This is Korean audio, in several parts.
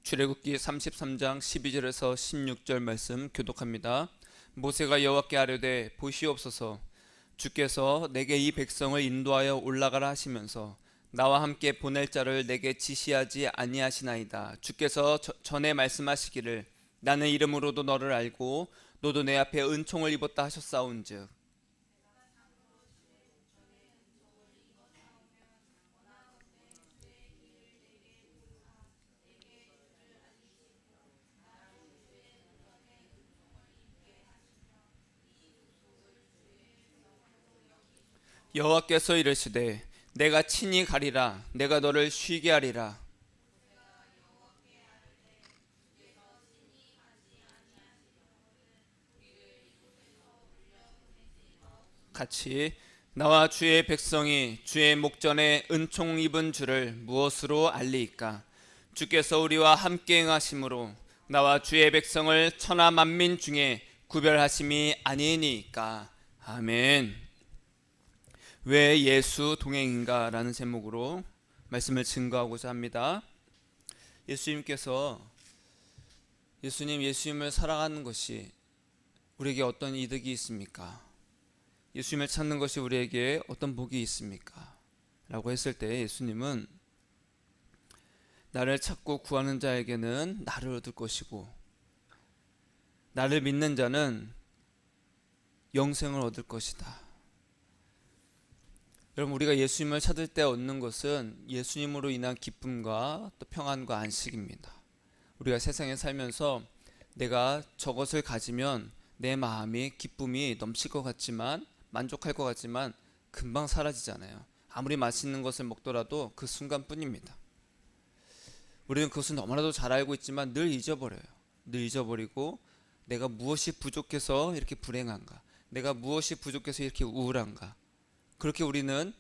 출애굽기 33장 12절에서 16절 말씀 교독합니다. 모세가 여호와께 아뢰되 보시옵소서, 주께서 내게 이 백성을 인도하여 올라가라 하시면서 나와 함께 보낼 자를 내게 지시하지 아니하시나이다. 주께서 전에 말씀하시기를 나는 이름으로도 너를 알고 너도 내 앞에 은총을 입었다 하셨사온즉 여호와께서 이르시되 내가 친히 가리라. 내가 너를 쉬게 하리라. 같이 나와 주의 백성이 주의 목전에 은총 입은 줄을 무엇으로 알리이까? 주께서 우리와 함께 행하심으로 나와 주의 백성을 천하 만민 중에 구별하심이 아니니까. 아멘. 왜 예수 동행인가? 라는 제목으로 말씀을 증거하고자 합니다. 예수님을 사랑하는 것이 우리에게 어떤 이득이 있습니까? 예수님을 찾는 것이 우리에게 어떤 복이 있습니까? 라고 했을 때 예수님은 나를 찾고 구하는 자에게는 나를 얻을 것이고 나를 믿는 자는 영생을 얻을 것이다. 여러분, 우리가 예수님을 찾을 때 얻는 것은 예수님으로 인한 기쁨과 또 평안과 안식입니다. 우리가 세상에 살면서 내가 저것을 가지면 내 마음이 기쁨이 넘칠 것 같지만, 만족할 것 같지만 금방 사라지잖아요. 아무리 맛있는 것을 먹더라도 그 순간뿐입니다. 우리는 그것을 너무나도 잘 알고 있지만 늘 잊어버려요. 늘 잊어버리고 내가 무엇이 부족해서 이렇게 불행한가, 내가 무엇이 부족해서 이렇게 우울한가, 그렇게 우리는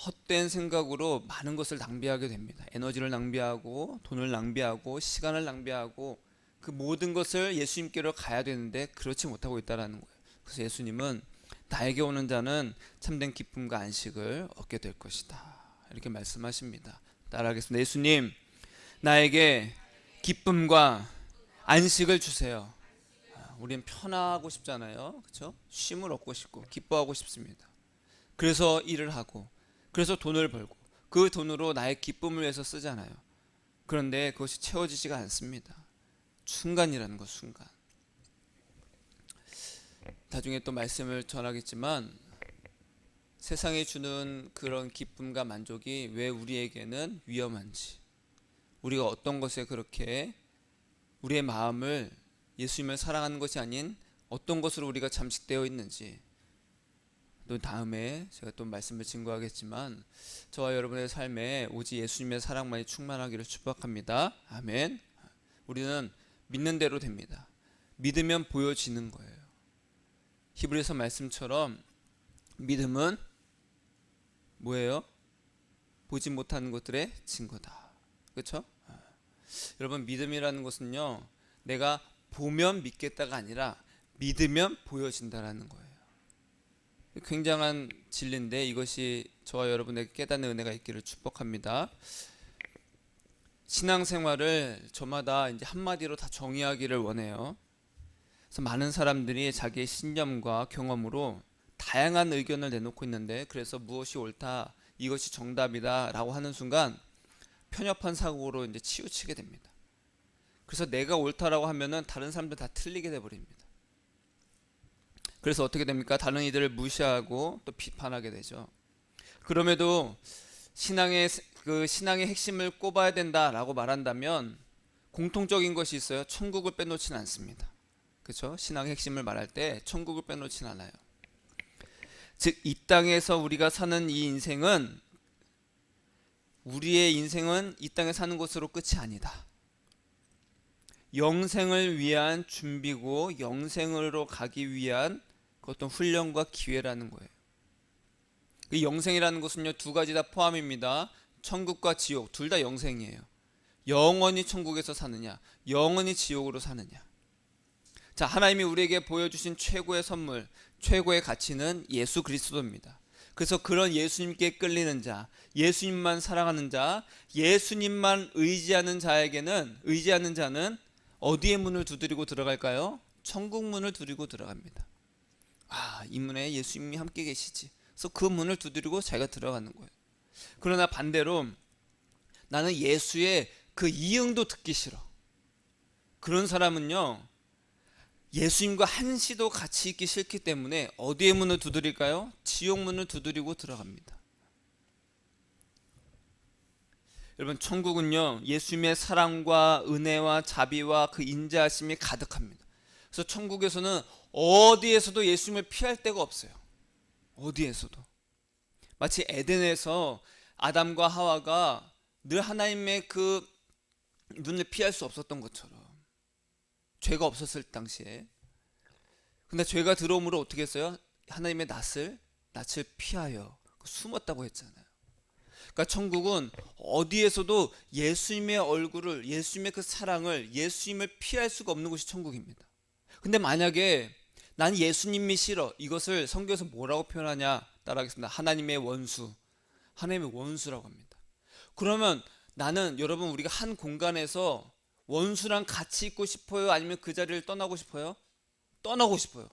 헛된 생각으로 많은 것을 낭비하게 됩니다. 에너지를 낭비하고 돈을 낭비하고 시간을 낭비하고 그 모든 것을 예수님께로 가야 되는데 그렇지 못하고 있다는 거예요. 그래서 예수님은 나에게 오는 자는 참된 기쁨과 안식을 얻게 될 것이다, 이렇게 말씀하십니다. 따라하겠습니다. 예수님, 나에게 기쁨과 안식을 주세요. 우리는 편하고 싶잖아요. 그렇죠? 쉼을 얻고 싶고 기뻐하고 싶습니다. 그래서 일을 하고, 그래서 돈을 벌고, 그 돈으로 나의 기쁨을 위해서 쓰잖아요. 그런데 그것이 채워지지가 않습니다. 순간이라는 것, 순간. 나중에 또 말씀을 전하겠지만 세상이 주는 그런 기쁨과 만족이 왜 우리에게는 위험한지, 우리가 어떤 것에 그렇게 우리의 마음을 예수님을 사랑하는 것이 아닌 어떤 것으로 우리가 잠식되어 있는지, 또 다음에 제가 또 말씀을 증거하겠지만 저와 여러분의 삶에 오직 예수님의 사랑만이 충만하기를 축복합니다. 아멘. 우리는 믿는 대로 됩니다. 믿으면 보여지는 거예요. 히브리서 말씀처럼 믿음은 뭐예요? 보지 못하는 것들의 증거다. 그렇죠? 여러분, 믿음이라는 것은요, 내가 보면 믿겠다가 아니라 믿으면 보여진다라는 거예요. 굉장한 진리인데 이것이 저와 여러분에게 깨닫는 은혜가 있기를 축복합니다. 신앙생활을 저마다 이제 한마디로 다 정의하기를 원해요. 그래서 많은 사람들이 자기의 신념과 경험으로 다양한 의견을 내놓고 있는데, 그래서 무엇이 옳다, 이것이 정답이다 라고 하는 순간 편협한 사고로 이제 치우치게 됩니다. 그래서 내가 옳다라고 하면은 다른 사람들 다 틀리게 돼 버립니다. 그래서 어떻게 됩니까? 다른 이들을 무시하고 또 비판하게 되죠. 그럼에도 신앙의 핵심을 꼽아야 된다라고 말한다면 공통적인 것이 있어요. 천국을 빼놓지는 않습니다. 그렇죠? 신앙의 핵심을 말할 때 천국을 빼놓지는 않아요. 즉, 이 땅에서 우리가 사는 이 인생은, 우리의 인생은 이 땅에 사는 것으로 끝이 아니다. 영생을 위한 준비고 영생으로 가기 위한 어떤 훈련과 기회라는 거예요. 이 영생이라는 것은요, 두 가지 다 포함입니다. 천국과 지옥 둘 다 영생이에요. 영원히 천국에서 사느냐, 영원히 지옥으로 사느냐. 자, 하나님이 우리에게 보여주신 최고의 선물, 최고의 가치는 예수 그리스도입니다. 그래서 그런 예수님께 끌리는 자, 예수님만 사랑하는 자, 예수님만 의지하는 자는 어디에 문을 두드리고 들어갈까요? 천국 문을 두드리고 들어갑니다. 이 문에 예수님이 함께 계시지. 그래서 그 문을 두드리고 자기가 들어가는 거예요. 그러나 반대로 나는 예수의 그 이응도 듣기 싫어. 그런 사람은요, 예수님과 한시도 같이 있기 싫기 때문에 어디에 문을 두드릴까요? 지옥 문을 두드리고 들어갑니다. 여러분, 천국은요, 예수님의 사랑과 은혜와 자비와 그 인자하심이 가득합니다. 그래서 천국에서는 어디에서도 예수님을 피할 데가 없어요. 어디에서도. 마치 에덴에서 아담과 하와가 늘 하나님의 그 눈을 피할 수 없었던 것처럼, 죄가 없었을 당시에. 근데 죄가 들어옴으로 어떻게 했어요? 하나님의 낯을 피하여 숨었다고 했잖아요. 그러니까 천국은 어디에서도 예수님의 얼굴을, 예수님의 그 사랑을, 예수님을 피할 수가 없는 곳이 천국입니다. 근데 만약에 난 예수님이 싫어, 이것을 성경에서 뭐라고 표현하냐 따라하겠습니다. 하나님의 원수라고 합니다. 그러면 나는, 여러분, 우리가 한 공간에서 원수랑 같이 있고 싶어요? 아니면 그 자리를 떠나고 싶어요? 떠나고 싶어요.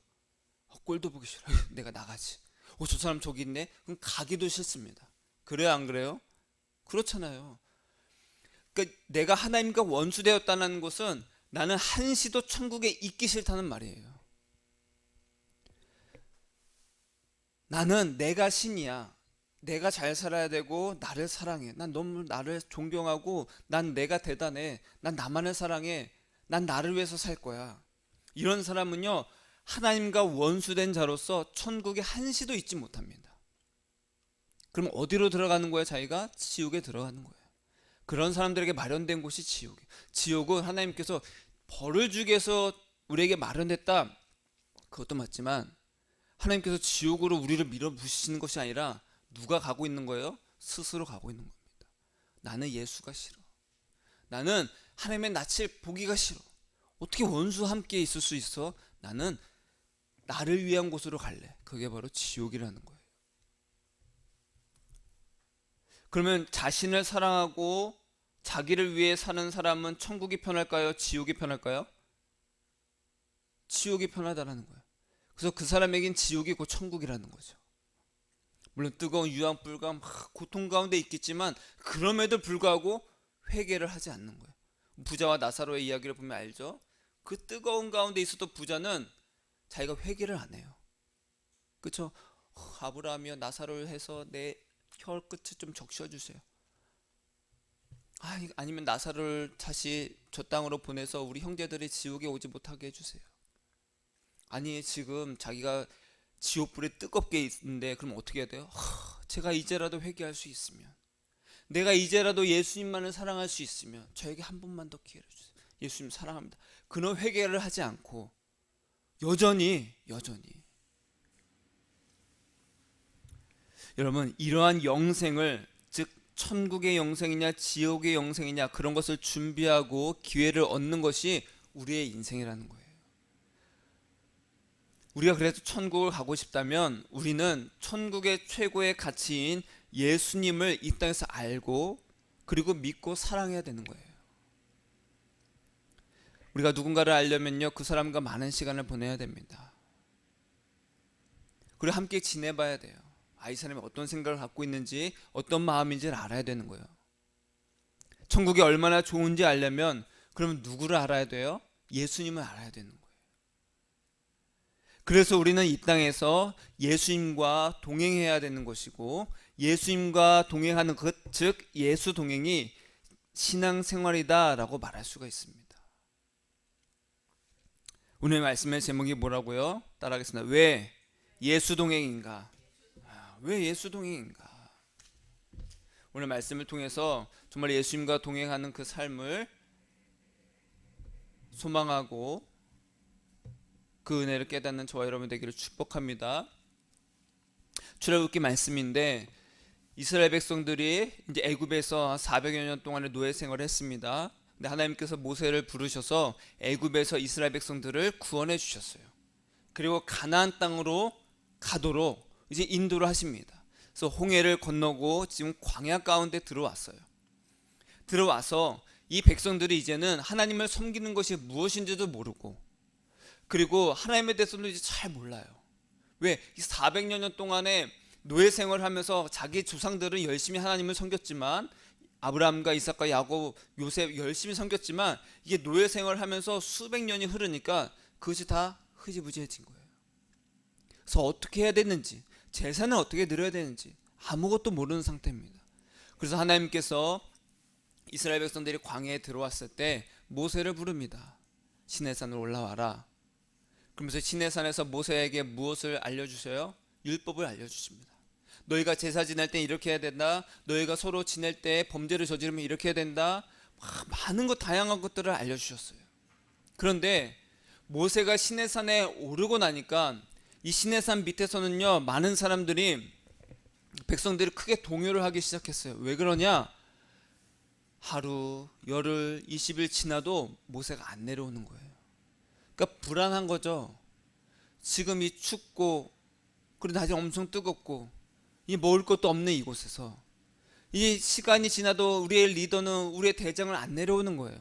꼴도 보기 싫어. 내가 나가지. 저 사람 저기 있네? 그럼 가기도 싫습니다. 그래요, 안 그래요? 그렇잖아요. 그러니까 내가 하나님과 원수되었다는 것은 나는 한시도 천국에 있기 싫다는 말이에요. 나는 내가 신이야. 내가 잘 살아야 되고 나를 사랑해. 난 너무 나를 존경하고 난 내가 대단해. 난 나만을 사랑해. 난 나를 위해서 살 거야. 이런 사람은요, 하나님과 원수된 자로서 천국에 한시도 있지 못합니다. 그럼 어디로 들어가는 거예요? 자기가 지옥에 들어가는 거예요. 그런 사람들에게 마련된 곳이 지옥이에요. 지옥은 하나님께서 벌을 주기 위해서 우리에게 마련됐다, 그것도 맞지만 하나님께서 지옥으로 우리를 밀어부시는 것이 아니라 누가 가고 있는 거예요? 스스로 가고 있는 겁니다. 나는 예수가 싫어. 나는 하나님의 낯을 보기가 싫어. 어떻게 원수와 함께 있을 수 있어? 나는 나를 위한 곳으로 갈래. 그게 바로 지옥이라는 거예요. 그러면 자신을 사랑하고 자기를 위해 사는 사람은 천국이 편할까요? 지옥이 편할까요? 지옥이 편하다는 거예요. 그래서 그 사람에겐 지옥이 곧 천국이라는 거죠. 물론 뜨거운 유황불과 막 고통 가운데 있겠지만 그럼에도 불구하고 회개를 하지 않는 거예요. 부자와 나사로의 이야기를 보면 알죠? 그 뜨거운 가운데 있어도 부자는 자기가 회개를 안 해요. 그렇죠? 아브라함이여, 나사로를 해서 내 혀 끝을 좀 적셔 주세요. 아니면 나사로를 다시 저 땅으로 보내서 우리 형제들이 지옥에 오지 못하게 해주세요. 아니, 지금 자기가 지옥불에 뜨겁게 있는데 그럼 어떻게 해야 돼요? 제가 이제라도 회개할 수 있으면, 내가 이제라도 예수님만을 사랑할 수 있으면 저에게 한 번만 더 기회를 주세요. 예수님 사랑합니다. 그런 회개를 하지 않고 여전히 여러분, 이러한 영생을, 즉 천국의 영생이냐 지옥의 영생이냐, 그런 것을 준비하고 기회를 얻는 것이 우리의 인생이라는 거예요. 우리가 그래도 천국을 가고 싶다면 우리는 천국의 최고의 가치인 예수님을 이 땅에서 알고 그리고 믿고 사랑해야 되는 거예요. 우리가 누군가를 알려면요, 그 사람과 많은 시간을 보내야 됩니다. 그리고 함께 지내봐야 돼요. 이 사람이 어떤 생각을 갖고 있는지, 어떤 마음인지를 알아야 되는 거예요. 천국이 얼마나 좋은지 알려면 그러면 누구를 알아야 돼요? 예수님을 알아야 되는 거예요. 그래서 우리는 이 땅에서 예수님과 동행해야 되는 것이고, 예수님과 동행하는 것, 즉 예수 동행이 신앙생활이다 라고 말할 수가 있습니다. 오늘 말씀의 제목이 뭐라고요? 따라하겠습니다. 왜 예수 동행인가? 왜 예수 동행인가? 오늘 말씀을 통해서 정말 예수님과 동행하는 그 삶을 소망하고 그 은혜를 깨닫는 저와 여러분 되기를 축복합니다. 출애굽기 말씀인데, 이스라엘 백성들이 이제 애굽에서 400여 년 동안의 노예 생활을 했습니다. 근데 하나님께서 모세를 부르셔서 애굽에서 이스라엘 백성들을 구원해 주셨어요. 그리고 가나안 땅으로 가도록 이제 인도를 하십니다. 그래서 홍해를 건너고 지금 광야 가운데 들어왔어요. 들어와서 이 백성들이 이제는 하나님을 섬기는 것이 무엇인지도 모르고, 그리고 하나님에 대해서도 이제 잘 몰라요. 왜? 이 400년 동안에 노예 생활을 하면서 자기 조상들은 열심히 하나님을 섬겼지만, 아브라함과 이삭과 야곱, 요셉 열심히 섬겼지만, 이게 노예 생활을 하면서 수백 년이 흐르니까 그것이 다 흐지부지해진 거예요. 그래서 어떻게 해야 되는지, 제사는 어떻게 드려야 되는지 아무것도 모르는 상태입니다. 그래서 하나님께서 이스라엘 백성들이 광야에 들어왔을 때 모세를 부릅니다. 시내산으로 올라와라. 그러면서 시내산에서 모세에게 무엇을 알려주셔요? 율법을 알려주십니다. 너희가 제사 지낼 때 이렇게 해야 된다. 너희가 서로 지낼 때 범죄를 저지르면 이렇게 해야 된다. 많은 것, 다양한 것들을 알려주셨어요. 그런데 모세가 시내산에 오르고 나니까 이 시내산 밑에서는요, 많은 사람들이, 백성들이 크게 동요를 하기 시작했어요. 왜 그러냐? 하루, 열흘, 20일 지나도 모세가 안 내려오는 거예요. 그러니까 불안한 거죠. 지금 이 춥고, 그리고 낮에 엄청 뜨겁고, 이 먹을 것도 없는 이곳에서 이 시간이 지나도 우리의 리더는, 우리의 대장은 안 내려오는 거예요.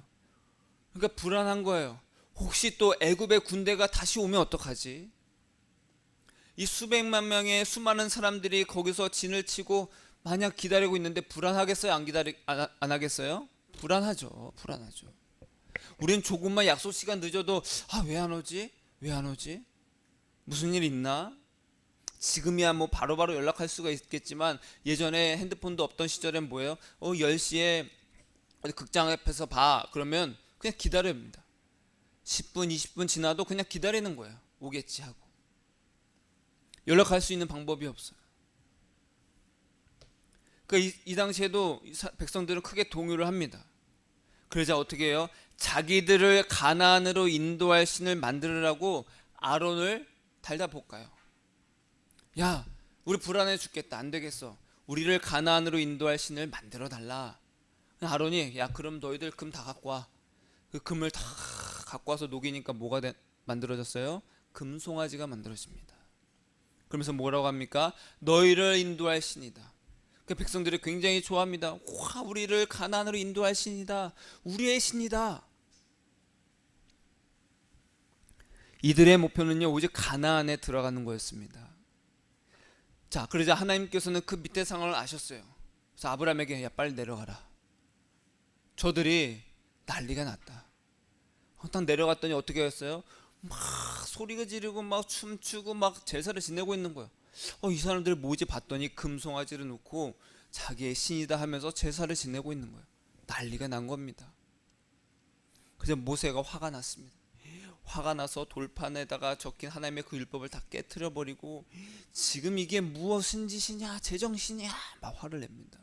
그러니까 불안한 거예요. 혹시 또 애굽의 군대가 다시 오면 어떡하지? 이 수백만 명의 수많은 사람들이 거기서 진을 치고 만약 기다리고 있는데 불안하겠어요? 안 하겠어요? 불안하죠. 불안하죠. 우리는 조금만 약속 시간 늦어도 왜 안 오지? 왜 안 오지? 무슨 일 있나? 지금이야 뭐 바로바로 연락할 수가 있겠지만, 예전에 핸드폰도 없던 시절엔 뭐예요? 10시에 어디 극장 앞에서 봐. 그러면 그냥 기다려야 합니다. 10분, 20분 지나도 그냥 기다리는 거예요. 오겠지 하고. 연락할 수 있는 방법이 없어요. 그러니까 이 당시에도 백성들은 크게 동요를 합니다. 그러자 어떻게 해요? 자기들을 가나안으로 인도할 신을 만들으라고 아론을 달다 볶아요. 야, 우리 불안해 죽겠다. 안 되겠어. 우리를 가나안으로 인도할 신을 만들어 달라. 아론이, 야, 그럼 너희들 금 다 갖고 와. 그 금을 다 갖고 와서 녹이니까 뭐가 만들어졌어요? 금송아지가 만들어집니다. 그러면서 뭐라고 합니까? 너희를 인도할 신이다. 그 백성들이 굉장히 좋아합니다. 와, 우리를 가나안으로 인도할 신이다. 우리의 신이다. 이들의 목표는요, 오직 가나안에 들어가는 거였습니다. 자, 그러자 하나님께서는 그 밑에 상황을 아셨어요. 그래서 아브라함에게, 야, 빨리 내려가라. 저들이 난리가 났다. 딱 내려갔더니 어떻게 했어요? 막 소리가 지르고 막 춤추고 막 제사를 지내고 있는 거예요. 이 사람들 뭐지 봤더니 금송아지를 놓고 자기의 신이다 하면서 제사를 지내고 있는 거예요. 난리가 난 겁니다. 그래서 모세가 화가 났습니다. 화가 나서 돌판에다가 적힌 하나님의 그 율법을 다 깨트려 버리고, 지금 이게 무엇인 짓이냐, 제정신이야, 막 화를 냅니다.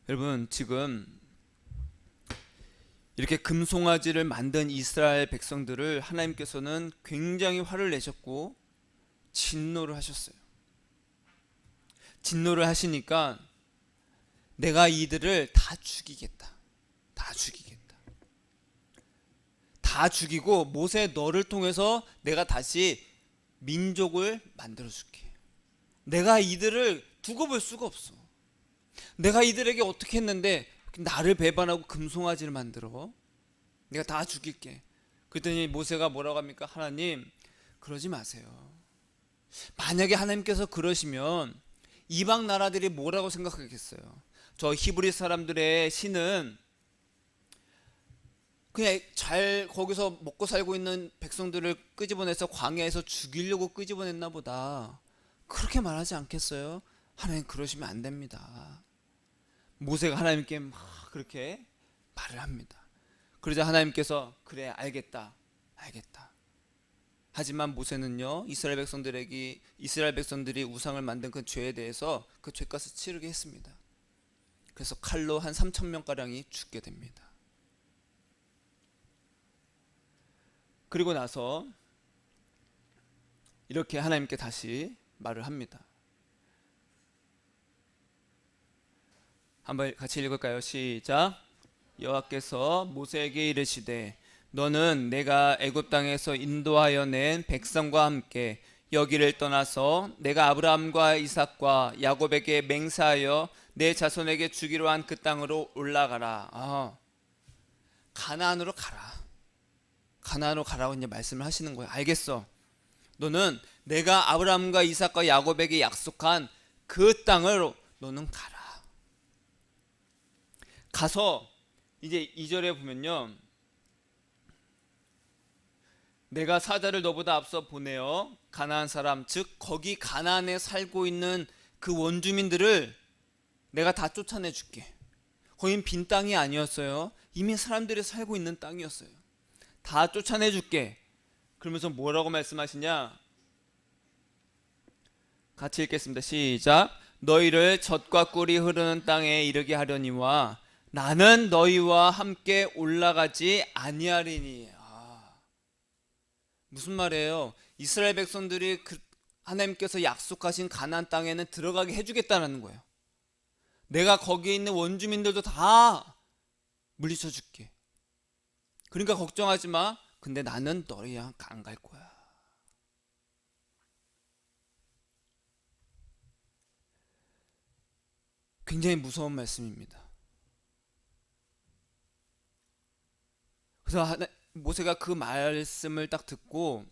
여러분, 지금 이렇게 금송아지를 만든 이스라엘 백성들을 하나님께서는 굉장히 화를 내셨고 진노를 하셨어요. 진노를 하시니까 내가 이들을 다 죽이겠다. 다 죽이겠다. 다 죽이고 모세, 너를 통해서 내가 다시 민족을 만들어 줄게. 내가 이들을 두고 볼 수가 없어. 내가 이들에게 어떻게 했는데 나를 배반하고 금송아지를 만들어? 내가 다 죽일게. 그랬더니 모세가 뭐라고 합니까? 하나님, 그러지 마세요. 만약에 하나님께서 그러시면 이방 나라들이 뭐라고 생각하겠어요? 저 히브리 사람들의 신은 그냥 잘 거기서 먹고 살고 있는 백성들을 끄집어내서 광야에서 죽이려고 끄집어냈나 보다, 그렇게 말하지 않겠어요? 하나님, 그러시면 안 됩니다. 모세가 하나님께 막 그렇게 말을 합니다. 그러자 하나님께서, 그래, 알겠다. 하지만 모세는요, 이스라엘 백성들이 우상을 만든 그 죄에 대해서 그 죄값을 치르게 했습니다. 그래서 칼로 한 3,000명 가량이 죽게 됩니다. 그리고 나서 이렇게 하나님께 다시 말을 합니다. 한번 같이 읽을까요? 시작. 여호와께서 모세에게 이르시되 너는 내가 애굽 땅에서 인도하여 낸 백성과 함께 여기를 떠나서 내가 아브라함과 이삭과 야곱에게 맹세하여 내 자손에게 주기로 한 그 땅으로 올라가라. 가나안으로 가라. 가나안으로 가라고 이제 말씀을 하시는 거예요. 알겠어. 너는 내가 아브라함과 이삭과 야곱에게 약속한 그 땅으로 너는 가라. 가서 이제 2절에 보면요, 내가 사자를 너보다 앞서 보내어 가나안 사람, 즉 거기 가나안에 살고 있는 그 원주민들을 내가 다 쫓아내 줄게. 거긴 빈 땅이 아니었어요. 이미 사람들이 살고 있는 땅이었어요. 다 쫓아내 줄게. 그러면서 뭐라고 말씀하시냐? 같이 읽겠습니다. 시작. 너희를 젖과 꿀이 흐르는 땅에 이르게 하려니와 나는 너희와 함께 올라가지 아니하리니. 무슨 말이에요? 이스라엘 백성들이 하나님께서 약속하신 가나안 땅에는 들어가게 해주겠다는 거예요. 내가 거기에 있는 원주민들도 다 물리쳐 줄게. 그러니까 걱정하지 마. 근데 나는 너희랑 안 갈 거야. 굉장히 무서운 말씀입니다. 그래서 모세가 그 말씀을 딱 듣고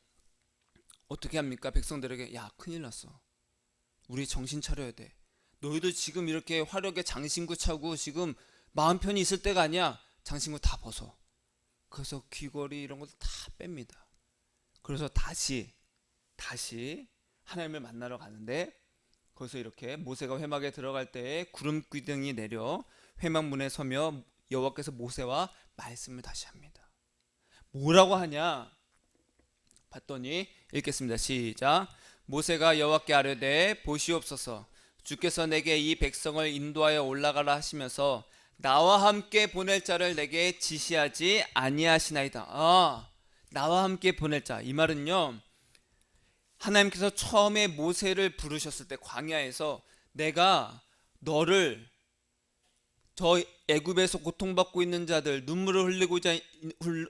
어떻게 합니까? 백성들에게, 야, 큰일 났어. 우리 정신 차려야 돼. 너희들 지금 이렇게 화력에 장신구 차고 지금 마음 편히 있을 때가 아니야. 장신구 다 벗어. 그래서 귀걸이 이런 것도 다 뺍니다. 그래서 다시 하나님을 만나러 가는데, 거기서 이렇게 모세가 회막에 들어갈 때에 구름 기둥이 내려 회막문에 서며 여호와께서 모세와 말씀을 다시 합니다. 뭐라고 하냐 봤더니, 읽겠습니다. 시작. 모세가 여호와께 아뢰되 보시옵소서, 주께서 내게 이 백성을 인도하여 올라가라 하시면서 나와 함께 보낼 자를 내게 지시하지 아니하시나이다. 나와 함께 보낼 자, 이 말은요, 하나님께서 처음에 모세를 부르셨을 때 광야에서 내가 너를 저 애굽에서 고통받고 있는 자들, 눈물을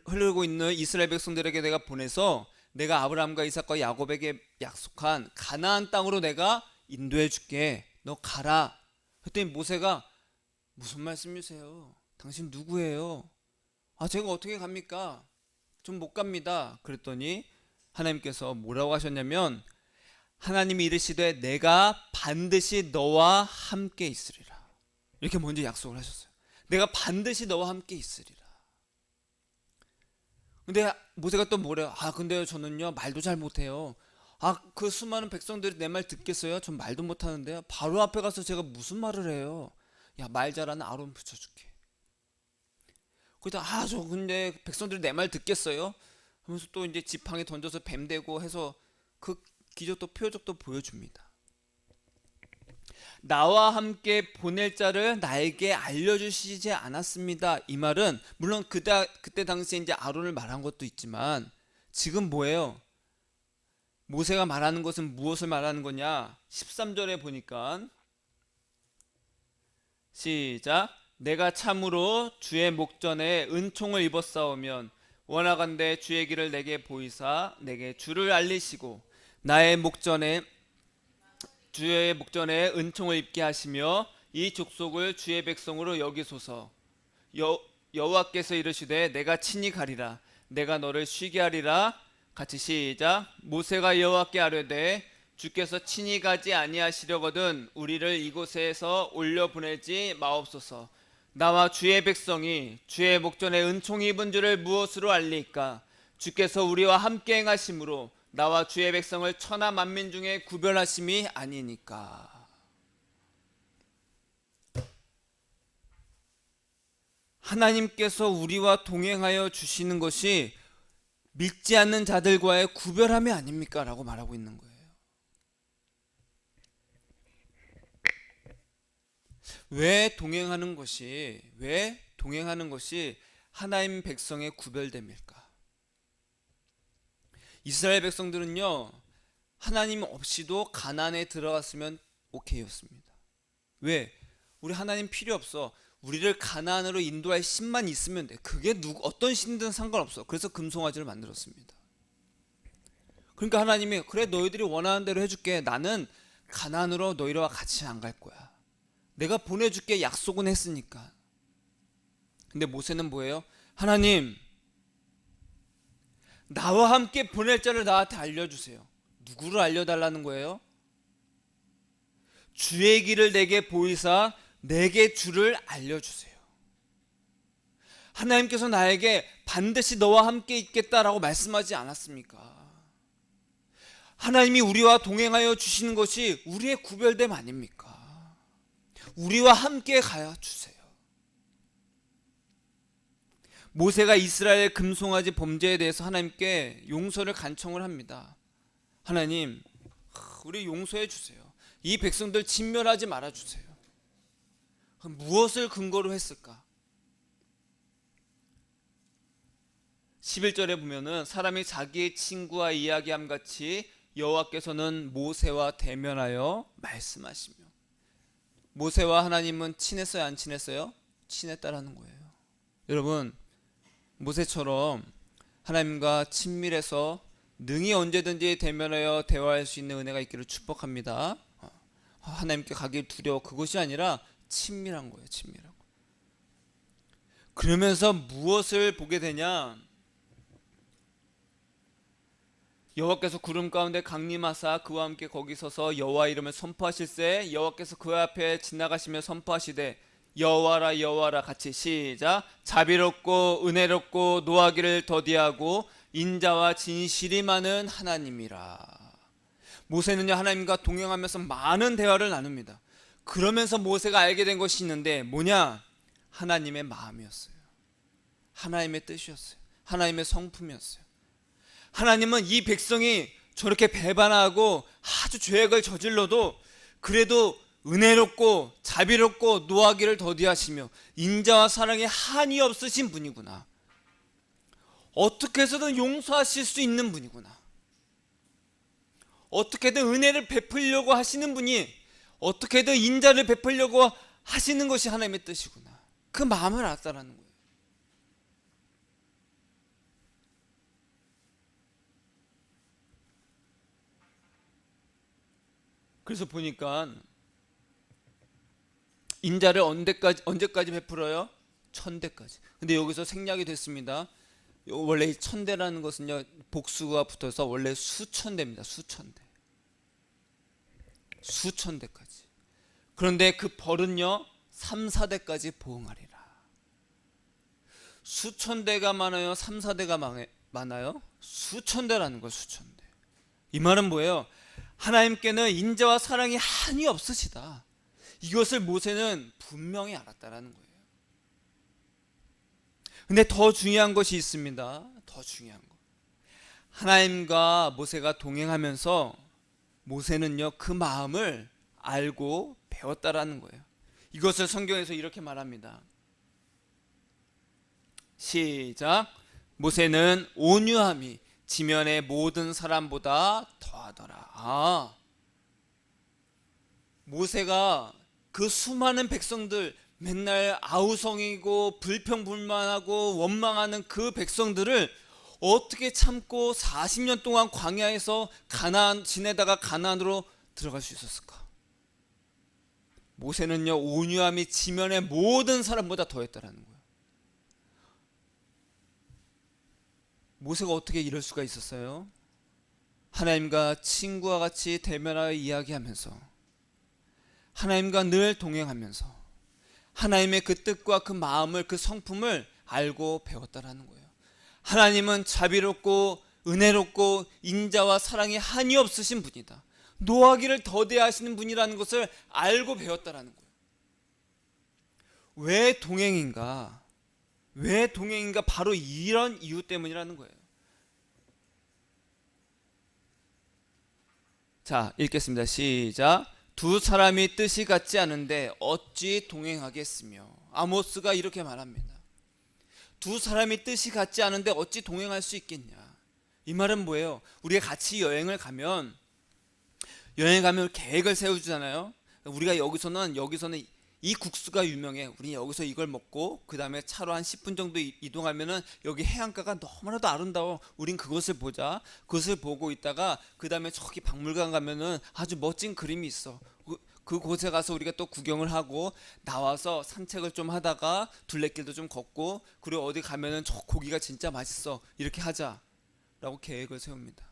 흘리고 있는 이스라엘 백성들에게 내가 보내서 내가 아브라함과 이삭과 야곱에게 약속한 가나안 땅으로 내가 인도해 줄게. 너 가라. 그랬더니 모세가, 무슨 말씀이세요? 당신 누구예요? 제가 어떻게 갑니까? 좀 못 갑니다. 그랬더니 하나님께서 뭐라고 하셨냐면, 하나님이 이르시되 내가 반드시 너와 함께 있으리라. 이렇게 먼저 약속을 하셨어요. 내가 반드시 너와 함께 있으리라. 근데 모세가 또 뭐래요? 근데 저는요 말도 잘 못해요. 그 수많은 백성들이 내 말 듣겠어요? 전 말도 못하는데요. 바로 앞에 가서 제가 무슨 말을 해요? 야, 말 잘하는 아론 붙여줄게. 그러다 저 근데 백성들이 내 말 듣겠어요? 하면서 또 이제 지팡이 던져서 뱀 되고 해서 그 기적도 표적도 보여줍니다. 나와 함께 보낼 자를 나에게 알려주시지 않았습니다. 이 말은 물론 그때 당시에 이제 아론을 말한 것도 있지만, 지금 뭐예요? 모세가 말하는 것은 무엇을 말하는 거냐? 13절에 보니까 시작. 내가 참으로 주의 목전에 은총을 입었사오면 원하건대 주의 길을 내게 보이사 내게 주를 알리시고 주의 목전에 은총을 입게 하시며 이 족속을 주의 백성으로 여기소서. 여호와께서 이르시되 내가 친히 가리라. 내가 너를 쉬게 하리라. 같이 시작. 모세가 여호와께 아뢰되 주께서 친히 가지 아니하시려거든 우리를 이곳에서 올려보내지 마옵소서. 나와 주의 백성이 주의 목전에 은총이 입은 줄을 무엇으로 알리까? 주께서 우리와 함께 행하심으로 나와 주의 백성을 천하 만민 중에 구별하심이 아니니까. 하나님께서 우리와 동행하여 주시는 것이 믿지 않는 자들과의 구별함이 아닙니까? 라고 말하고 있는 거예요. 왜 동행하는 것이 하나님 백성의 구별됨일까? 이스라엘 백성들은요, 하나님 없이도 가나안에 들어갔으면 오케이였습니다. 왜? 우리 하나님 필요 없어. 우리를 가나안으로 인도할 신만 있으면 돼. 그게 어떤 신든 상관없어. 그래서 금송아지를 만들었습니다. 그러니까 하나님이 그래 너희들이 원하는 대로 해줄게. 나는 가나안으로 너희와 같이 안 갈 거야. 내가 보내줄게. 약속은 했으니까. 근데 모세는 뭐예요? 하나님, 나와 함께 보낼 자를 나한테 알려주세요. 누구를 알려달라는 거예요? 주의 길을 내게 보이사 내게 주를 알려주세요. 하나님께서 나에게 반드시 너와 함께 있겠다라고 말씀하지 않았습니까? 하나님이 우리와 동행하여 주시는 것이 우리의 구별됨 아닙니까? 우리와 함께 가야 주세요. 모세가 이스라엘 금송아지 범죄에 대해서 하나님께 용서를 간청을 합니다. 하나님, 우리 용서해 주세요. 이 백성들 진멸하지 말아 주세요. 무엇을 근거로 했을까? 11절에 보면은 사람이 자기의 친구와 이야기함 같이 여호와께서는 모세와 대면하여 말씀하시며. 모세와 하나님은 친했어요, 안 친했어요? 친했다라는 거예요. 여러분, 모세처럼 하나님과 친밀해서 능히 언제든지 대면하여 대화할 수 있는 은혜가 있기를 축복합니다. 하나님께 가길 두려워, 그것이 아니라 친밀한 거예요. 친밀한 거. 그러면서 무엇을 보게 되냐? 여호와께서 구름 가운데 강림하사 그와 함께 거기 서서 여호와 이름을 선포하실세 여호와께서 그 앞에 지나가시며 선포하시되 여호와라 여호와라. 같이 시작. 자비롭고 은혜롭고 노하기를 더디하고 인자와 진실이 많은 하나님이라. 모세는요, 하나님과 동행하면서 많은 대화를 나눕니다. 그러면서 모세가 알게 된 것이 있는데 뭐냐? 하나님의 마음이었어요. 하나님의 뜻이었어요. 하나님의 성품이었어요. 하나님은 이 백성이 저렇게 배반하고 아주 죄악을 저질러도 그래도 은혜롭고 자비롭고 노하기를 더디하시며 인자와 사랑에 한이 없으신 분이구나. 어떻게 해서든 용서하실 수 있는 분이구나. 어떻게든 은혜를 베풀려고 하시는 분이, 어떻게든 인자를 베풀려고 하시는 것이 하나님의 뜻이구나. 그 마음을 알았다라는 거예요. 그래서 보니까 인자를 언제까지 베풀어요? 천대까지. 근데 여기서 생략이 됐습니다. 원래 이 천대라는 것은요, 복수가 붙어서 원래 수천대입니다. 수천대. 수천대까지. 그런데 그 벌은요 3, 4대까지 보응하리라. 수천대가 많아요? 3, 4대가 많아요? 수천대라는 거예요. 수천대. 이 말은 뭐예요? 하나님께는 인자와 사랑이 한이 없으시다. 이것을 모세는 분명히 알았다라는 거예요. 근데 더 중요한 것이 있습니다. 더 중요한 것. 하나님과 모세가 동행하면서 모세는요 그 마음을 알고 배웠다라는 거예요. 이것을 성경에서 이렇게 말합니다. 시작. 모세는 온유함이 지면의 모든 사람보다 더하더라. 모세가 그 수많은 백성들, 맨날 아우성이고 불평불만하고 원망하는 그 백성들을 어떻게 참고 40년 동안 광야에서 가나안 지내다가 가나안으로 들어갈 수 있었을까? 모세는요 온유함이 지면의 모든 사람보다 더했다라는 거예요. 모세가 어떻게 이럴 수가 있었어요? 하나님과 친구와 같이 대면하여 이야기하면서, 하나님과 늘 동행하면서 하나님의 그 뜻과 그 마음을, 그 성품을 알고 배웠다라는 거예요. 하나님은 자비롭고 은혜롭고 인자와 사랑이 한이 없으신 분이다. 노하기를 더디하시는 분이라는 것을 알고 배웠다라는 거예요. 왜 동행인가? 왜 동행인가? 바로 이런 이유 때문이라는 거예요. 자, 읽겠습니다. 시작. 두 사람이 뜻이 같지 않은데 어찌 동행하겠으며. 아모스가 이렇게 말합니다. 두 사람이 뜻이 같지 않은데 어찌 동행할 수 있겠냐. 이 말은 뭐예요? 우리가 같이 여행을 가면 계획을 세우잖아요. 우리가 여기서는 이 국수가 유명해. 우리 여기서 이걸 먹고 그 다음에 차로 한 10분 정도 이동하면은 여기 해안가가 너무나도 아름다워. 우린 그것을 보자. 그것을 보고 있다가 그 다음에 저기 박물관 가면은 아주 멋진 그림이 있어. 그곳에 가서 우리가 또 구경을 하고 나와서 산책을 좀 하다가 둘레길도 좀 걷고 그리고 어디 가면은 저 고기가 진짜 맛있어. 이렇게 하자라고 계획을 세웁니다.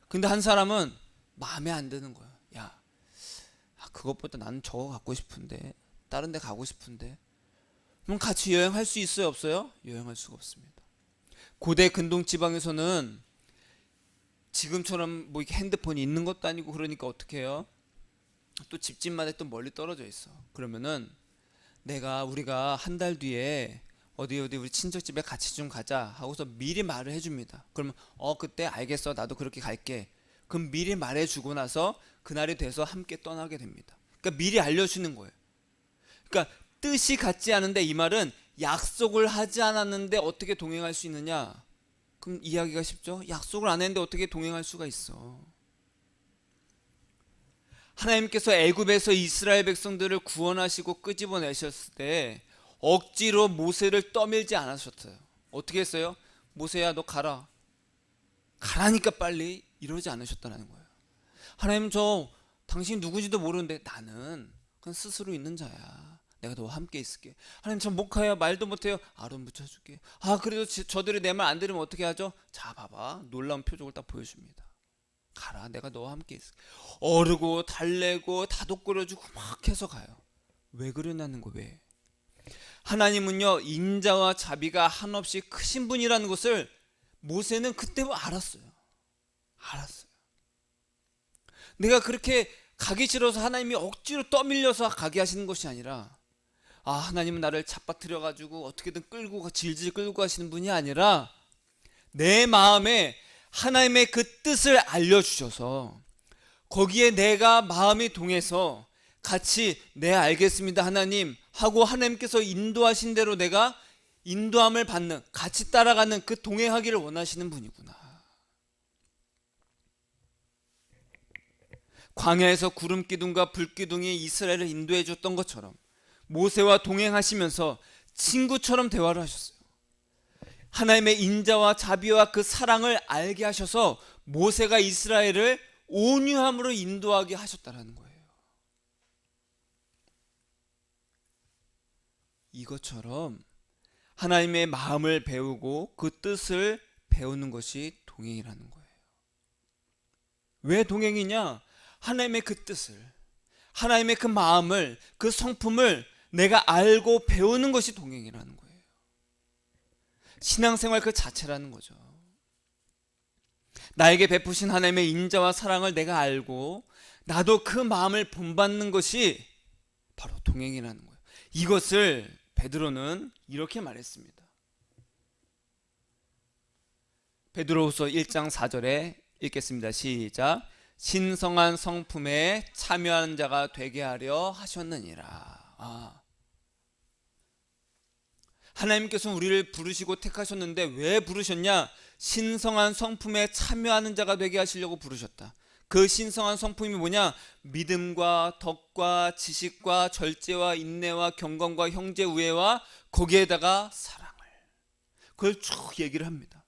근데 한 사람은 마음에 안 드는 거야. 야, 그것보다 나는 저거 갖고 싶은데 다른 데 가고 싶은데. 그럼 같이 여행할 수 있어요 없어요? 여행할 수가 없습니다. 고대 근동 지방에서는 지금처럼 뭐 이렇게 핸드폰이 있는 것도 아니고 그러니까 어떻게 해요? 또 집집마다 또 멀리 떨어져 있어. 그러면은 우리가 한 달 뒤에 어디 우리 친척 집에 같이 좀 가자 하고서 미리 말을 해줍니다. 그러면 그때 알겠어, 나도 그렇게 갈게. 그럼 미리 말해주고 나서 그날이 돼서 함께 떠나게 됩니다. 그러니까 미리 알려주는 거예요. 그러니까 뜻이 같지 않은데, 이 말은 약속을 하지 않았는데 어떻게 동행할 수 있느냐? 그럼 이해하기가 쉽죠? 약속을 안 했는데 어떻게 동행할 수가 있어? 하나님께서 애굽에서 이스라엘 백성들을 구원하시고 끄집어내셨을 때 억지로 모세를 떠밀지 않으셨어요. 어떻게 했어요? 모세야, 너 가라. 가라니까 빨리, 이러지 않으셨다는 거예요. 하나님, 당신 누구지도 모르는데 나는 그냥 스스로 있는 자야. 내가 너와 함께 있을게. 하나님, 저 목하야, 말도 못해요. 아론 붙여줄게. 그래도 저들이 내 말 안 들으면 어떻게 하죠? 자, 봐봐. 놀라운 표적을 딱 보여줍니다. 가라, 내가 너와 함께 있을게. 어르고 달래고 다독거려주고 막 해서 가요. 왜 그러냐는 거. 왜? 하나님은요, 인자와 자비가 한없이 크신 분이라는 것을 모세는 그때 알았어요. 내가 그렇게 가기 싫어서 하나님이 억지로 떠밀려서 가게 하시는 것이 아니라, 하나님은 나를 잡아뜨려 가지고 어떻게든 질질 끌고 가시는 분이 아니라 내 마음에 하나님의 그 뜻을 알려주셔서 거기에 내가 마음이 동해서 같이 알겠습니다 하나님 하고 하나님께서 인도하신 대로 내가 인도함을 받는, 같이 따라가는 그 동행하기를 원하시는 분이구나. 광야에서 구름 기둥과 불 기둥이 이스라엘을 인도해 줬던 것처럼 모세와 동행하시면서 친구처럼 대화를 하셨어요. 하나님의 인자와 자비와 그 사랑을 알게 하셔서 모세가 이스라엘을 온유함으로 인도하게 하셨다는 거예요. 이것처럼 하나님의 마음을 배우고 그 뜻을 배우는 것이 동행이라는 거예요. 왜 동행이냐? 하나님의 그 뜻을, 하나님의 그 마음을, 그 성품을 내가 알고 배우는 것이 동행이라는 거예요. 신앙생활 그 자체라는 거죠. 나에게 베푸신 하나님의 인자와 사랑을 내가 알고 나도 그 마음을 본받는 것이 바로 동행이라는 거예요. 이것을 베드로는 이렇게 말했습니다. 베드로후서 1장 4절에 읽겠습니다. 시작. 신성한 성품에 참여하는 자가 되게 하려 하셨느니라. 하나님께서 우리를 부르시고 택하셨는데 왜 부르셨냐? 신성한 성품에 참여하는 자가 되게 하시려고 부르셨다. 그 신성한 성품이 뭐냐? 믿음과 덕과 지식과 절제와 인내와 경건과 형제 우애와 거기에다가 사랑을, 그걸 쭉 얘기를 합니다.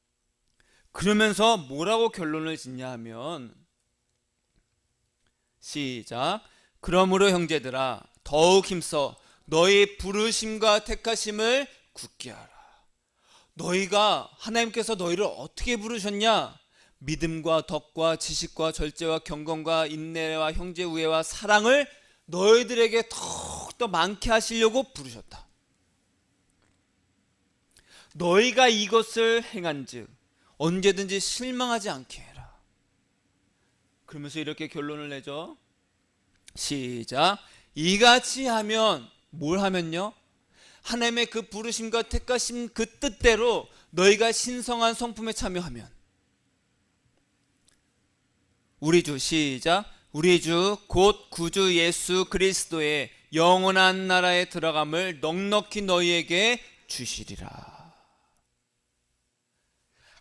그러면서 뭐라고 결론을 짓냐 하면, 시작. 그러므로 형제들아 더욱 힘써 너희 부르심과 택하심을 굳게 하라. 너희가, 하나님께서 너희를 어떻게 부르셨냐? 믿음과 덕과 지식과 절제와 경건과 인내와 형제 우애와 사랑을 너희들에게 더욱더 많게 하시려고 부르셨다. 너희가 이것을 행한즉 언제든지 실망하지 않게 해라. 그러면서 이렇게 결론을 내죠. 시작. 이같이 하면, 뭘 하면요? 하나님의 그 부르심과 택하심 그 뜻대로 너희가 신성한 성품에 참여하면, 우리 주, 시작. 우리 주 곧 구주 예수 그리스도의 영원한 나라에 들어감을 넉넉히 너희에게 주시리라.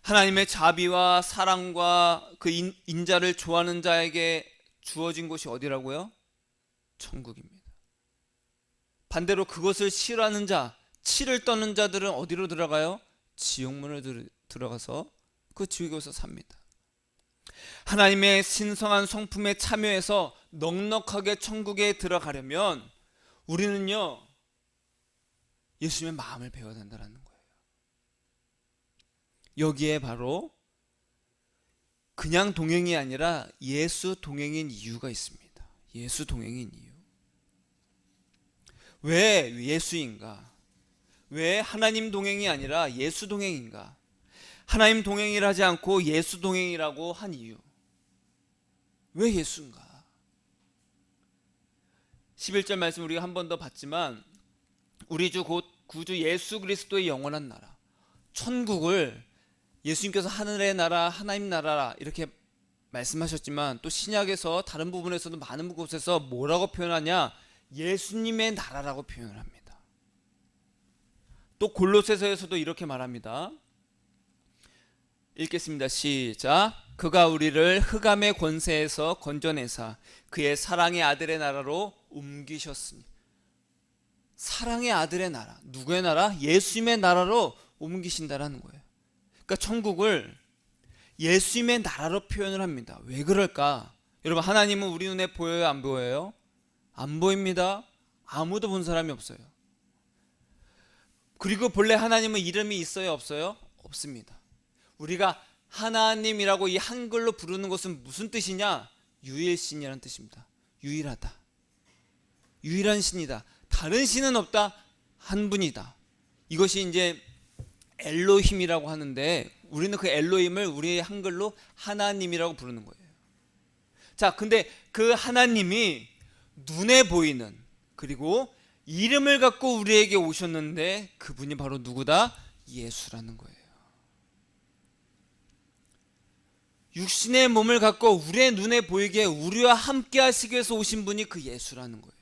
하나님의 자비와 사랑과 그 인자를 좋아하는 자에게 주어진 곳이 어디라고요? 천국입니다. 반대로 그것을 싫어하는 자, 치를 떠는 자들은 어디로 들어가요? 지옥문을 들어가서 그 지옥에서 삽니다. 하나님의 신성한 성품에 참여해서 넉넉하게 천국에 들어가려면 우리는요, 예수님의 마음을 배워야 된다는 거예요. 여기에 바로 그냥 동행이 아니라 예수 동행인 이유가 있습니다. 예수 동행인 이유. 왜 예수인가? 왜 하나님 동행이 아니라 예수 동행인가? 하나님 동행이라 하지 않고 예수 동행이라고 한 이유. 왜 예수인가? 11절 말씀 우리가 한 번 더 봤지만 우리 주 곧 구주 예수 그리스도의 영원한 나라, 천국을 예수님께서 하늘의 나라, 하나님 나라 이렇게 말씀하셨지만 또 신약에서 다른 부분에서도 많은 곳에서 뭐라고 표현하냐? 예수님의 나라라고 표현을 합니다. 또 골로새서에서도 이렇게 말합니다. 읽겠습니다. 시작. 그가 우리를 흑암의 권세에서 건져내사 그의 사랑의 아들의 나라로 옮기셨으니. 사랑의 아들의 나라, 누구의 나라? 예수님의 나라로 옮기신다라는 거예요. 그러니까 천국을 예수님의 나라로 표현을 합니다. 왜 그럴까? 여러분, 하나님은 우리 눈에 보여요, 안 보여요? 안 보입니다. 아무도 본 사람이 없어요. 그리고 본래 하나님은 이름이 있어요, 없어요? 없습니다. 우리가 하나님이라고 이 한글로 부르는 것은 무슨 뜻이냐? 유일신이라는 뜻입니다. 유일하다, 유일한 신이다, 다른 신은 없다, 한 분이다. 이것이 이제 엘로힘이라고 하는데 우리는 그 엘로힘을 우리의 한글로 하나님이라고 부르는 거예요. 자, 근데 그 하나님이 눈에 보이는, 그리고 이름을 갖고 우리에게 오셨는데 그분이 바로 누구다? 예수라는 거예요. 육신의 몸을 갖고 우리의 눈에 보이게 우리와 함께 하시기 위해서 오신 분이 그 예수라는 거예요.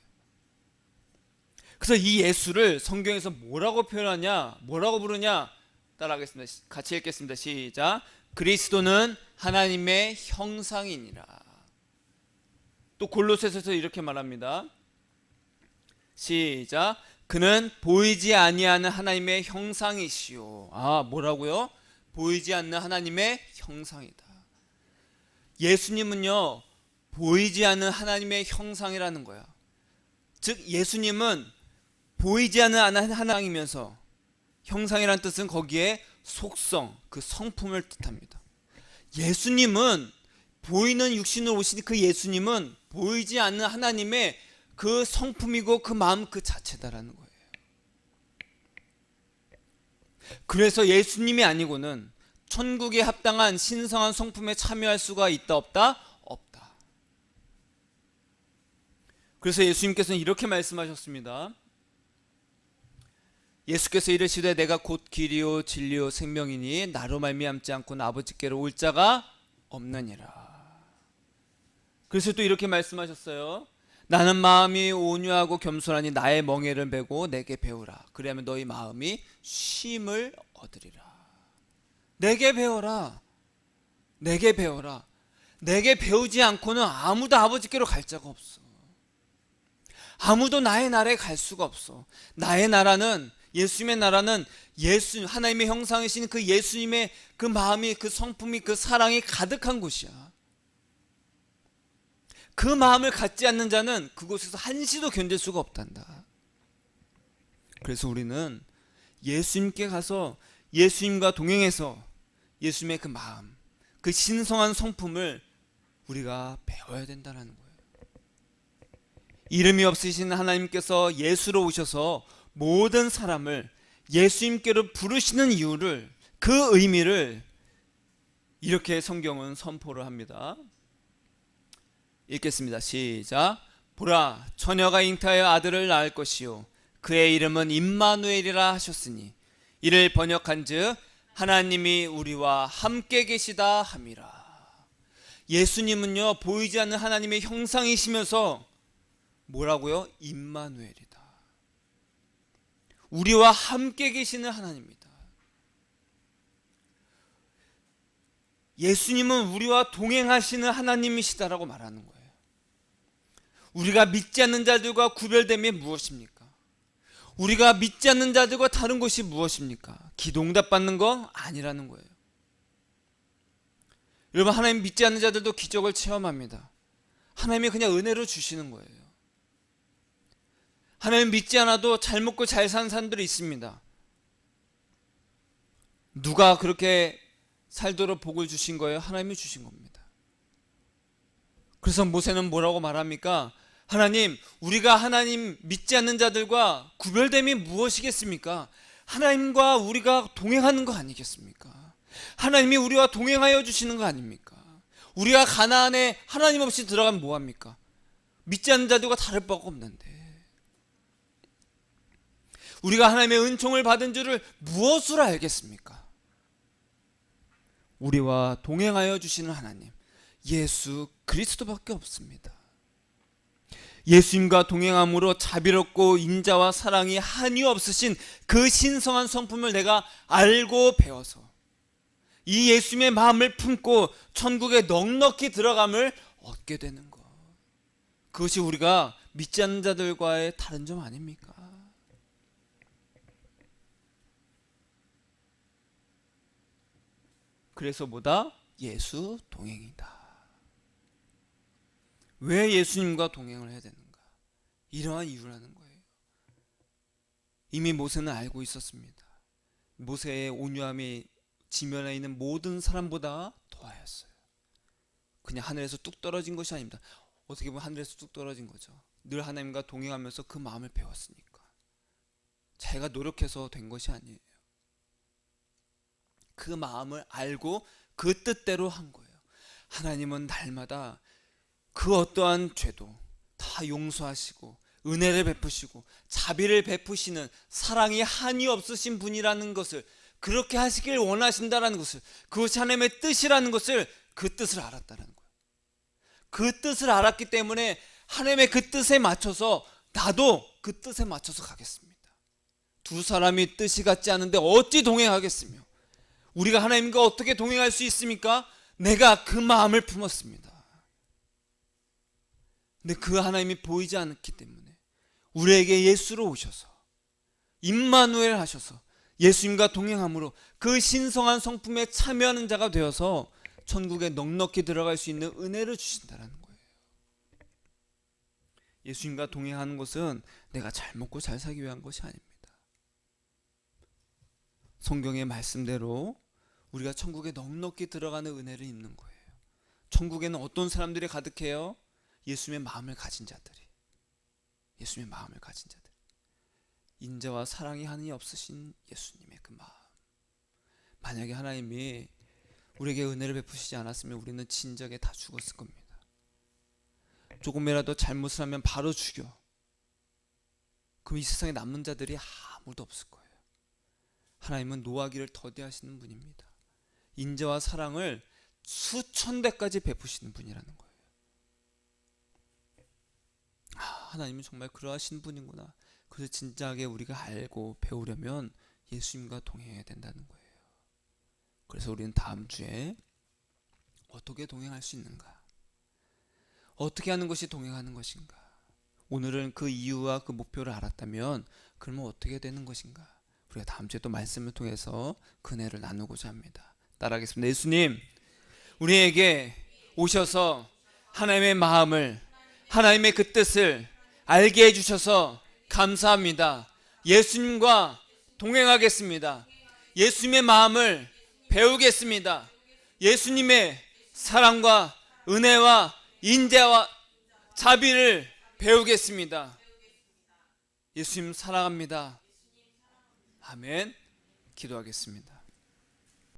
그래서 이 예수를 성경에서 뭐라고 표현하냐, 뭐라고 부르냐? 따라하겠습니다. 같이 읽겠습니다. 시작. 그리스도는 하나님의 형상이니라. 또 골로새서에서 이렇게 말합니다. 시작. 그는 보이지 아니하는 하나님의 형상이시요. 아, 뭐라고요? 보이지 않는 하나님의 형상이다. 예수님은요, 보이지 않는 하나님의 형상이라는 거야. 즉 예수님은 보이지 않는 하나님이면서, 형상이라는 뜻은 거기에 속성, 그 성품을 뜻합니다. 예수님은, 보이는 육신으로 오신 그 예수님은 보이지 않는 하나님의 그 성품이고 그 마음 그 자체다라는 거예요. 그래서 예수님이 아니고는 천국에 합당한 신성한 성품에 참여할 수가 있다, 없다? 없다. 그래서 예수님께서는 이렇게 말씀하셨습니다. 예수께서 이르시되 내가 곧 길이요 진리요 생명이니 나로 말미암지 않고는 아버지께로 올 자가 없느니라. 그래서 또 이렇게 말씀하셨어요. 나는 마음이 온유하고 겸손하니 나의 멍에를 메고 내게 배우라. 그리하면 너희 마음이 쉼을 얻으리라. 내게 배워라. 내게 배워라. 내게 배우지 않고는 아무도 아버지께로 갈 자가 없어. 아무도 나의 나라에 갈 수가 없어. 나의 나라는, 예수님의 나라는 예수, 하나님의 형상이신 그 예수님의 그 마음이, 그 성품이, 그 사랑이 가득한 곳이야. 그 마음을 갖지 않는 자는 그곳에서 한시도 견딜 수가 없단다. 그래서 우리는 예수님께 가서 예수님과 동행해서 예수님의 그 마음, 그 신성한 성품을 우리가 배워야 된다는 거예요. 이름이 없으신 하나님께서 예수로 오셔서 모든 사람을 예수님께로 부르시는 이유를, 그 의미를 이렇게 성경은 선포를 합니다. 읽겠습니다. 시작. 보라, 처녀가 잉태하여 아들을 낳을 것이요 그의 이름은 임마누엘이라 하셨으니 이를 번역한즉 하나님이 우리와 함께 계시다 함이라. 예수님은요, 보이지 않는 하나님의 형상이시면서 뭐라고요? 임마누엘이다. 우리와 함께 계시는 하나님입니다. 예수님은 우리와 동행하시는 하나님이시다라고 말하는 거예요. 우리가 믿지 않는 자들과 구별됨이 무엇입니까? 우리가 믿지 않는 자들과 다른 것이 무엇입니까? 기도 응답 받는 거 아니라는 거예요. 여러분, 하나님 믿지 않는 자들도 기적을 체험합니다. 하나님이 그냥 은혜로 주시는 거예요. 하나님 믿지 않아도 잘 먹고 잘 사는 사람들이 있습니다. 누가 그렇게 살도록 복을 주신 거예요? 하나님이 주신 겁니다. 그래서 모세는 뭐라고 말합니까? 하나님, 우리가 하나님 믿지 않는 자들과 구별됨이 무엇이겠습니까? 하나님과 우리가 동행하는 거 아니겠습니까? 하나님이 우리와 동행하여 주시는 거 아닙니까? 우리가 가나안에 하나님 없이 들어가면 뭐합니까? 믿지 않는 자들과 다를 바가 없는데, 우리가 하나님의 은총을 받은 줄을 무엇으로 알겠습니까? 우리와 동행하여 주시는 하나님, 예수 그리스도밖에 없습니다. 예수님과 동행함으로 자비롭고 인자와 사랑이 한이 없으신 그 신성한 성품을 내가 알고 배워서 이 예수님의 마음을 품고 천국에 넉넉히 들어감을 얻게 되는 것, 그것이 우리가 믿지 않는 자들과의 다른 점 아닙니까? 그래서 뭐다? 예수 동행이다. 왜 예수님과 동행을 해야 되는가? 이러한 이유라는 거예요. 이미 모세는 알고 있었습니다. 모세의 온유함이 지면에 있는 모든 사람보다 더하였어요. 그냥 하늘에서 뚝 떨어진 것이 아닙니다. 어떻게 보면 하늘에서 뚝 떨어진 거죠. 늘 하나님과 동행하면서 그 마음을 배웠으니까. 자기가 노력해서 된 것이 아니에요. 그 마음을 알고 그 뜻대로 한 거예요. 하나님은 날마다 그 어떠한 죄도 다 용서하시고 은혜를 베푸시고 자비를 베푸시는 사랑이 한이 없으신 분이라는 것을, 그렇게 하시길 원하신다라는 것을, 그것이 하나님의 뜻이라는 것을, 그 뜻을 알았다는 거예요. 그 뜻을 알았기 때문에 하나님의 그 뜻에 맞춰서 나도 그 뜻에 맞춰서 가겠습니다. 두 사람이 뜻이 같지 않은데 어찌 동행하겠으며, 우리가 하나님과 어떻게 동행할 수 있습니까? 내가 그 마음을 품었습니다. 근데 그 하나님이 보이지 않기 때문에 우리에게 예수로 오셔서 임마누엘 하셔서 예수님과 동행함으로 그 신성한 성품에 참여하는 자가 되어서 천국에 넉넉히 들어갈 수 있는 은혜를 주신다는 거예요. 예수님과 동행하는 것은 내가 잘 먹고 잘 살기 위한 것이 아닙니다. 성경의 말씀대로 우리가 천국에 넉넉히 들어가는 은혜를 입는 거예요. 천국에는 어떤 사람들이 가득해요? 예수님의 마음을 가진 자들이. 예수님의 마음을 가진 자들. 인자와 사랑이 한이 없으신 예수님의 그 마음. 만약에 하나님이 우리에게 은혜를 베푸시지 않았으면 우리는 진작에 다 죽었을 겁니다. 조금이라도 잘못을 하면 바로 죽여. 그럼 이 세상에 남는 자들이 아무도 없을 거예요. 하나님은 노하기를 더디하시는 분입니다. 인자와 사랑을 수천 대까지 베푸시는 분이라는 거예요. 하나님은 정말 그러하신 분이구나. 그래서 진작에 우리가 알고 배우려면 예수님과 동행해야 된다는 거예요. 그래서 우리는 다음 주에 어떻게 동행할 수 있는가? 어떻게 하는 것이 동행하는 것인가? 오늘은 그 이유와 그 목표를 알았다면 그러면 어떻게 되는 것인가? 우리가 다음 주에 또 말씀을 통해서 그 은혜를 나누고자 합니다. 따라하겠습니다. 예수님, 우리에게 오셔서 하나님의 마음을, 하나님의 그 뜻을 알게 해주셔서 감사합니다. 예수님과 동행하겠습니다. 예수님의 마음을 배우겠습니다. 예수님의 사랑과 은혜와 인자와 자비를 배우겠습니다. 예수님 사랑합니다. 아멘. 기도하겠습니다.